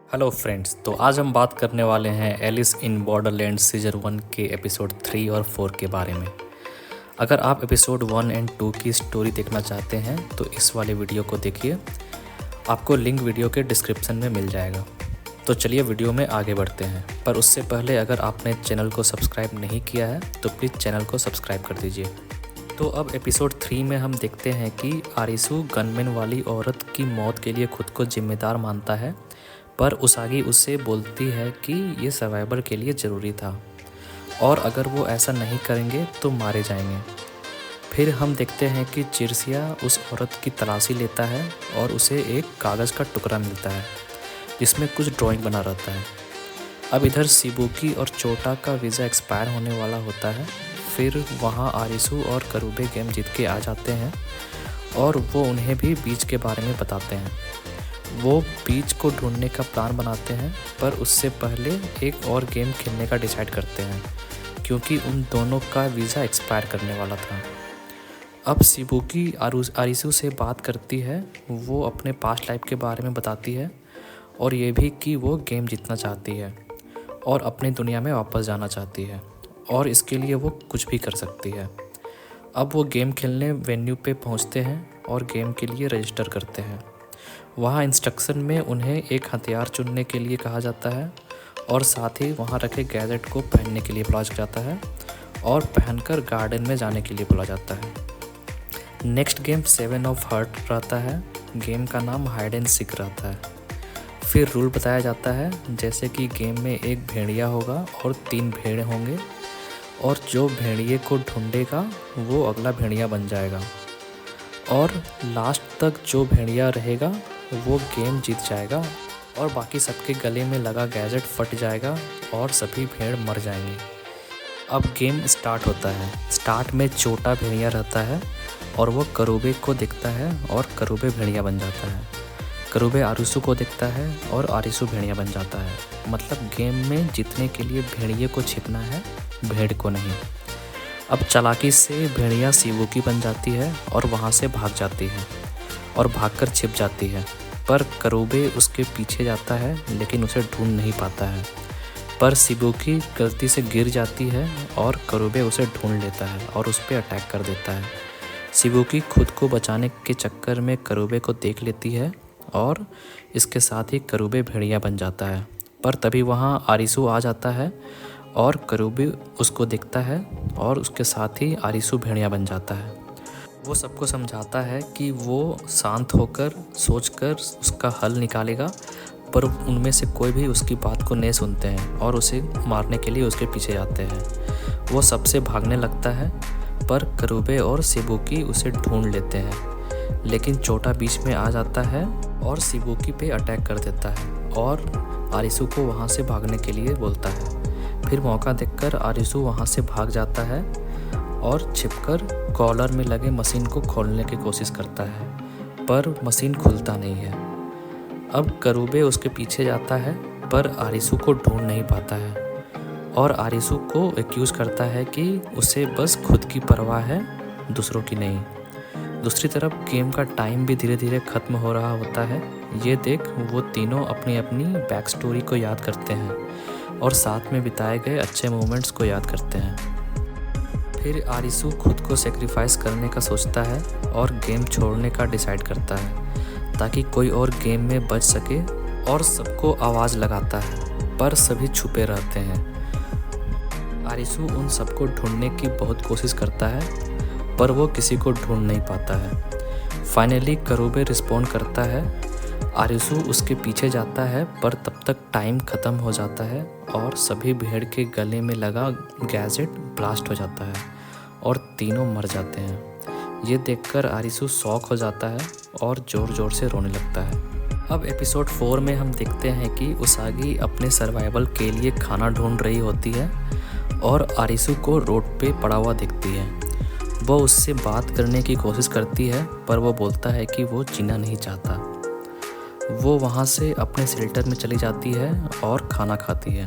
Hello friends, तो आज हम बात करने वाले हैं एलिस इन बॉर्डरलैंड सीजन 1 के एपिसोड 3 और 4 के बारे में। अगर आप एपिसोड 1 एंड 2 की स्टोरी देखना चाहते हैं तो इस वाले वीडियो को देखिए, आपको लिंक वीडियो के डिस्क्रिप्शन में मिल जाएगा। तो चलिए वीडियो में आगे बढ़ते हैं, पर उससे पहले अगर आपने चैनल को सब्सक्राइब नहीं किया है तो प्लीज़ चैनल को सब्सक्राइब कर दीजिए। तो अब एपिसोड 3 में हम देखते हैं कि आरिसू गनमैन वाली औरत की मौत के लिए खुद को जिम्मेदार मानता है, पर उसागी उससे बोलती है कि ये सर्वाइवल के लिए ज़रूरी था और अगर वो ऐसा नहीं करेंगे तो मारे जाएंगे। फिर हम देखते हैं कि चिरसिया उस औरत की तलाशी लेता है और उसे एक कागज़ का टुकड़ा मिलता है जिसमें कुछ ड्राइंग बना रहता है। अब इधर शिबुकी और चोटा का वीज़ा एक्सपायर होने वाला होता है। फिर वहाँ आरिसू और करूबे गेम जीत के आ जाते हैं और वो उन्हें भी बीच के बारे में बताते हैं। वो बीच को ढूंढने का प्लान बनाते हैं, पर उससे पहले एक और गेम खेलने का डिसाइड करते हैं क्योंकि उन दोनों का वीज़ा एक्सपायर करने वाला था। अब शिबुकी आरिसू से बात करती है, वो अपने पास्ट लाइफ के बारे में बताती है और ये भी कि वो गेम जीतना चाहती है और अपनी दुनिया में वापस जाना चाहती है और इसके लिए वो कुछ भी कर सकती है। अब वो गेम खेलने वेन्यू पे पहुंचते हैं और गेम के लिए रजिस्टर करते हैं। वहाँ इंस्ट्रक्शन में उन्हें एक हथियार चुनने के लिए कहा जाता है और साथ ही वहाँ रखे गैजेट को पहनने के लिए बुलाया जाता है और पहनकर गार्डन में जाने के लिए बुलाया जाता है। नेक्स्ट गेम 7 ऑफ हार्ट रहता है। गेम का नाम हाइड एंड सीक रहता है। फिर रूल बताया जाता है, जैसे कि गेम में एक भेड़िया होगा और 3 भेड़ होंगे और जो भेड़िए को ढूंढेगा वो अगला भेड़िया बन जाएगा और लास्ट तक जो भेड़िया रहेगा वो गेम जीत जाएगा और बाकी सबके गले में लगा गैजेट फट जाएगा और सभी भेड़ मर जाएंगे। अब गेम स्टार्ट होता है। स्टार्ट में छोटा भेड़िया रहता है और वो करूबे को देखता है और करूबे भेड़िया बन जाता है। करूबे आरिसू को देखता है और आरिसू भेड़िया बन जाता है। मतलब गेम में जीतने के लिए भेड़िए को छिपना है, भेड़ को नहीं। अब चालाकी से भेड़िया शिबुकी बन जाती है और वहाँ से भाग जाती है और भागकर छिप जाती है, पर करूबे उसके पीछे जाता है लेकिन उसे ढूंढ नहीं पाता है। पर शिबुकी गलती से गिर जाती है और करूबे उसे ढूंढ लेता है और उस पर अटैक कर देता है। शिबुकी खुद को बचाने के चक्कर में करूबे को देख लेती है और इसके साथ ही करूबे भेड़िया बन जाता है। पर तभी वहाँ आरिसू आ जाता है और करूबे उसको देखता है और उसके साथ ही आरिसू भेड़िया बन जाता है। वो सबको समझाता है कि वो शांत होकर सोचकर उसका हल निकालेगा, पर उनमें से कोई भी उसकी बात को नहीं सुनते हैं और उसे मारने के लिए उसके पीछे जाते हैं। वो सबसे भागने लगता है, पर करूबे और शिबुकी उसे ढूंढ लेते हैं, लेकिन चोटा बीच में आ जाता है और शिबुकी पे अटैक कर देता है और आरिसू को वहाँ से भागने के लिए बोलता है। फिर मौका देखकर आरिसू वहाँ से भाग जाता है और छिपकर कॉलर में लगे मशीन को खोलने की कोशिश करता है, पर मशीन खुलता नहीं है। अब करूबे उसके पीछे जाता है, पर आरिसू को ढूंढ नहीं पाता है और आरिसू को एक्यूज़ करता है कि उसे बस खुद की परवाह है, दूसरों की नहीं। दूसरी तरफ गेम का टाइम भी धीरे धीरे ख़त्म हो रहा होता है। ये देख वो तीनों अपनी अपनी बैक स्टोरी को याद करते हैं और साथ में बिताए गए अच्छे मोमेंट्स को याद करते हैं। फिर आरिसू खुद को सेक्रीफाइस करने का सोचता है और गेम छोड़ने का डिसाइड करता है ताकि कोई और गेम में बच सके और सबको आवाज़ लगाता है, पर सभी छुपे रहते हैं। आरिसू उन सबको ढूंढने की बहुत कोशिश करता है, पर वो किसी को ढूंढ नहीं पाता है। फाइनली करूबे रिस्पॉन्ड करता है। आरिसू उसके पीछे जाता है, पर तब तक टाइम ख़त्म हो जाता है और सभी भेड़ के गले में लगा गैजेट ब्लास्ट हो जाता है और तीनों मर जाते हैं। ये देखकर आरिसू शॉक हो जाता है और ज़ोर ज़ोर से रोने लगता है। अब एपिसोड 4 में हम देखते हैं कि उसागी अपने सर्वाइवल के लिए खाना ढूंढ रही होती है और आरिसू को रोड पे पड़ा हुआ दिखती है। वो उससे बात करने की कोशिश करती है, पर वो बोलता है कि वो जीना नहीं चाहता। वो वहाँ से अपने शेल्टर में चली जाती है और खाना खाती है।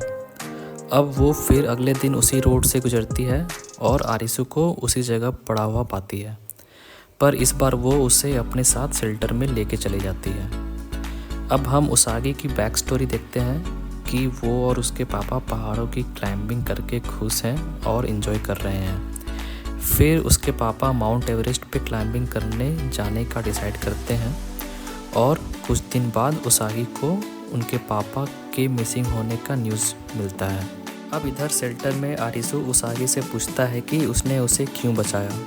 अब वो फिर अगले दिन उसी रोड से गुजरती है और आरिसू को उसी जगह पड़ा हुआ पाती है, पर इस बार वो उसे अपने साथ शेल्टर में लेके चली जाती है। अब हम उसागी की बैक स्टोरी देखते हैं कि वो और उसके पापा पहाड़ों की क्लाइंबिंग करके खुश हैं और इन्जॉय कर रहे हैं। फिर उसके पापा माउंट एवरेस्ट पे क्लाइंबिंग करने जाने का डिसाइड करते हैं और कुछ दिन बाद उसागी को उनके पापा के मिसिंग होने का न्यूज़ मिलता है। अब इधर शेल्टर में आरिसु उसागी से पूछता है कि उसने उसे क्यों बचाया।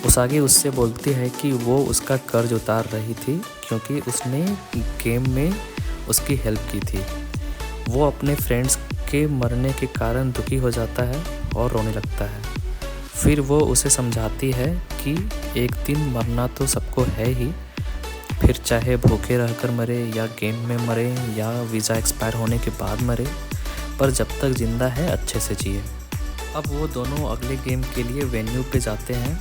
उसागी उससे बोलती है कि वो उसका कर्ज उतार रही थी क्योंकि उसने गेम में उसकी हेल्प की थी। वो अपने फ्रेंड्स के मरने के कारण दुखी हो जाता है और रोने लगता है। फिर वो उसे समझाती है कि एक दिन मरना तो सबको है ही, फिर चाहे भूखे रहकर मरे या गेम में मरे या वीज़ा एक्सपायर होने के बाद मरे, पर जब तक ज़िंदा है अच्छे से जिए। अब वो दोनों अगले गेम के लिए वेन्यू पे जाते हैं।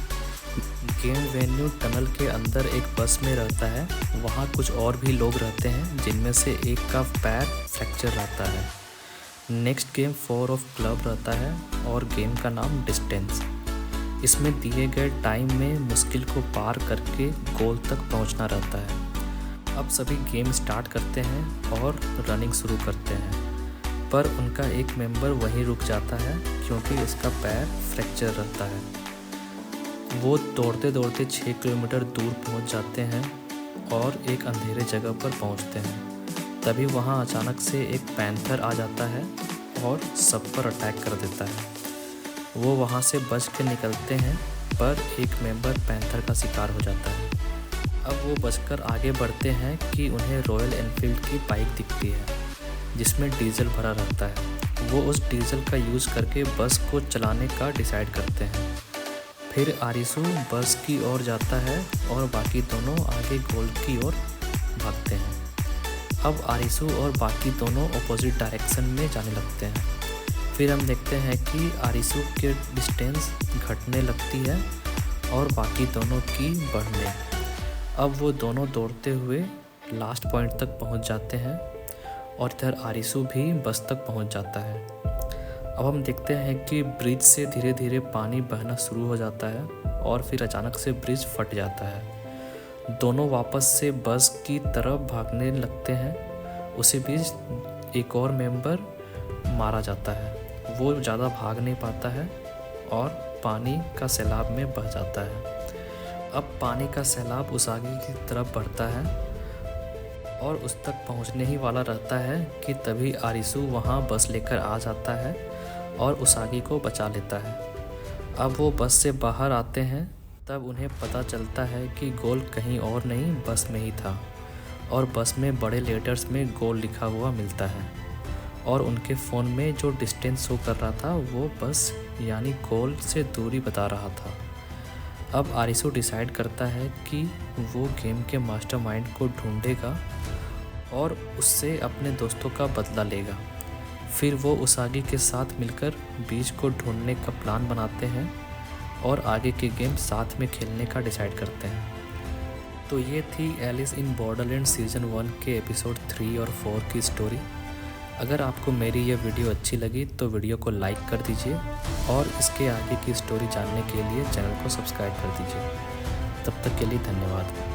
गेम वेन्यू टनल के अंदर एक बस में रहता है। वहाँ कुछ और भी लोग रहते हैं जिनमें से एक का पैर फ्रैक्चर रहता है। नेक्स्ट गेम 4 ऑफ क्लब रहता है और गेम का नाम डिस्टेंस। इसमें दिए गए टाइम में मुश्किल को पार करके गोल तक पहुंचना रहता है। अब सभी गेम स्टार्ट करते हैं और रनिंग शुरू करते हैं, पर उनका एक मेंबर वहीं रुक जाता है क्योंकि उसका पैर फ्रैक्चर रहता है। वो दौड़ते दौड़ते 6 किलोमीटर दूर पहुंच जाते हैं और एक अंधेरे जगह पर पहुंचते हैं। तभी वहां अचानक से एक पैंथर आ जाता है और सब पर अटैक कर देता है। वो वहां से बच के निकलते हैं, पर एक मेंबर पैंथर का शिकार हो जाता है। अब वो बचकर आगे बढ़ते हैं कि उन्हें रॉयल एनफील्ड की बाइक दिखती है जिसमें डीजल भरा रहता है। वो उस डीजल का यूज़ करके बस को चलाने का डिसाइड करते हैं। फिर आरिसु बस की ओर जाता है और बाकी दोनों आगे गोल की ओर भागते हैं। अब आरिसु और बाकी दोनों अपोजिट डायरेक्शन में जाने लगते हैं। फिर हम देखते हैं कि आरिसु के डिस्टेंस घटने लगती है और बाकी दोनों की बढ़ने। अब वो दोनों दौड़ते हुए लास्ट पॉइंट तक पहुंच जाते हैं और इधर आरिसु भी बस तक पहुंच जाता है। अब हम देखते हैं कि ब्रिज से धीरे धीरे पानी बहना शुरू हो जाता है और फिर अचानक से ब्रिज फट जाता है। दोनों वापस से बस की तरफ भागने लगते हैं। उसी बीच एक और मेंबर मारा जाता है। वो ज़्यादा भाग नहीं पाता है और पानी का सैलाब में बह जाता है। अब पानी का सैलाब उसागी की तरफ बढ़ता है और उस तक पहुंचने ही वाला रहता है कि तभी आरिसु वहां बस लेकर आ जाता है और उसागी को बचा लेता है। अब वो बस से बाहर आते हैं, तब उन्हें पता चलता है कि गोल कहीं और नहीं बस में ही था और बस में बड़े लेटर्स में गोल लिखा हुआ मिलता है और उनके फ़ोन में जो डिस्टेंस शो कर रहा था वो बस यानी गोल से दूरी बता रहा था। अब आरिसु डिसाइड करता है कि वो गेम के मास्टरमाइंड को ढूंढेगा और उससे अपने दोस्तों का बदला लेगा। फिर वो उसागी के साथ मिलकर बीच को ढूंढने का प्लान बनाते हैं और आगे के गेम साथ में खेलने का डिसाइड करते हैं। तो ये थी एलिस इन बॉर्डरलैंड सीज़न 1 के एपिसोड 3 और 4 की स्टोरी। अगर आपको मेरी ये वीडियो अच्छी लगी तो वीडियो को लाइक कर दीजिए और इसके आगे की स्टोरी जानने के लिए चैनल को सब्सक्राइब कर दीजिए। तब तक के लिए धन्यवाद।